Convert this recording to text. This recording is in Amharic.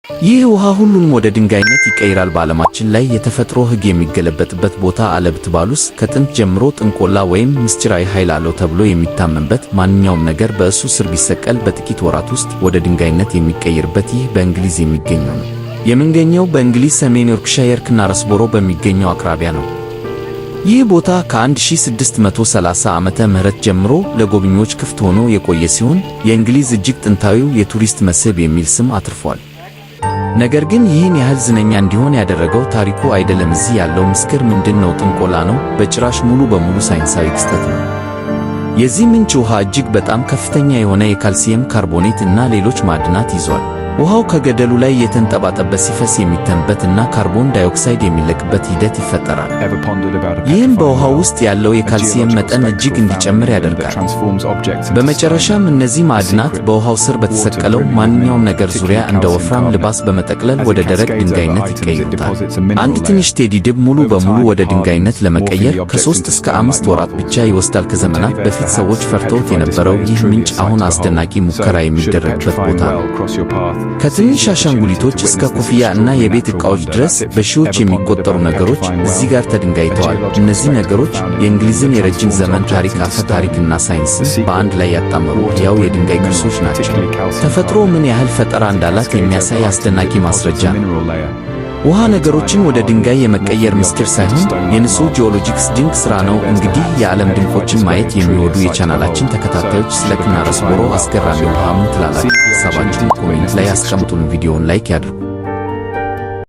ይህ ውሃ ሁሉንም ወደ ድንጋይነት ይቀይራል። በዓለማችን ላይ የተፈጥሮ ሕግ የሚገለበጥበት ቦታ አለ ብትባሉስ? ከጥንት ጀምሮ ጥንቆላ ወይም ምስጢራዊ ኃይል አለው ተብሎ የሚታመንበት ማንኛውም ነገር በእሱ ስር ቢሰቀል በጥቂት ወራት ውስጥ ወደ ድንጋይነት የሚቀየርበት ይህ በእንግሊዝ የሚገኘው ነው። የምንገኘው በእንግሊዝ ሰሜን ዮርክሻየር ክናረስቦሮ በሚገኘው አቅራቢያ ነው። ይህ ቦታ ከ1630 ዓመተ ምህረት ጀምሮ ለጎብኚዎች ክፍት ሆኖ የቆየ ሲሆን የእንግሊዝ እጅግ ጥንታዊው የቱሪስት መስህብ የሚል ስም አትርፏል። ነገር ግን ይህን ያህል ዝነኛ እንዲሆን ያደረገው ታሪኩ አይደለም። እዚህ ያለው ምስጢር ምንድን ነው? ጥንቆላ ነው? በጭራሽ! ሙሉ በሙሉ ሳይንሳዊ ክስተት ነው። የዚህ ምንጭ ውሃ እጅግ በጣም ከፍተኛ የሆነ የካልሲየም ካርቦኔት እና ሌሎች ማዕድናት ይዟል። ውሃው ከገደሉ ላይ የተንጠባጠበ ሲፈስ የሚተንበት እና ካርቦን ዳይኦክሳይድ የሚለቅበት ሂደት ይፈጠራል። ይህም በውሃው ውስጥ ያለው የካልሲየም መጠን እጅግ እንዲጨምር ያደርጋል። በመጨረሻም እነዚህ ማዕድናት በውሃው ስር በተሰቀለው ማንኛውም ነገር ዙሪያ እንደ ወፍራም ልባስ በመጠቅለል ወደ ደረቅ ድንጋይነት ይቀይሩታል። አንድ ትንሽ ቴዲ ድብ ሙሉ በሙሉ ወደ ድንጋይነት ለመቀየር ከ3 እስከ 5 ወራት ብቻ ይወስዳል። ከዘመናት በፊት ሰዎች ፈርተውት የነበረው ይህ ምንጭ አሁን አስደናቂ ሙከራ የሚደረግበት ቦታ ነው። ከትንሽ አሻንጉሊቶች እስከ ኮፍያ እና የቤት ዕቃዎች ድረስ በሺዎች የሚቆጠሩ ነገሮች እዚህ ጋር ተድንጋይተዋል። እነዚህ ነገሮች የእንግሊዝን የረጅም ዘመን ታሪክ፣ አፈ ታሪክና ሳይንስን በአንድ ላይ ያጣመሩ ሕያው የድንጋይ ቅርሶች ናቸው። ተፈጥሮ ምን ያህል ፈጠራ እንዳላት የሚያሳይ አስደናቂ ማስረጃ ነው። ውሃ ነገሮችን ወደ ድንጋይ የመቀየር ምስጢር ሳይሆን የንጹህ ጂኦሎጂክስ ድንቅ ሥራ ነው። እንግዲህ የዓለም ድንቆችን ማየት የሚወዱ የቻናላችን ተከታታዮች ስለ ክናረስቦሮ አስገራሚ ውሃ ምን ትላላችሁ? ሐሳባችሁን ኮሜንት ላይ አስቀምጡልን። ቪዲዮውን ላይክ ያድርጉ።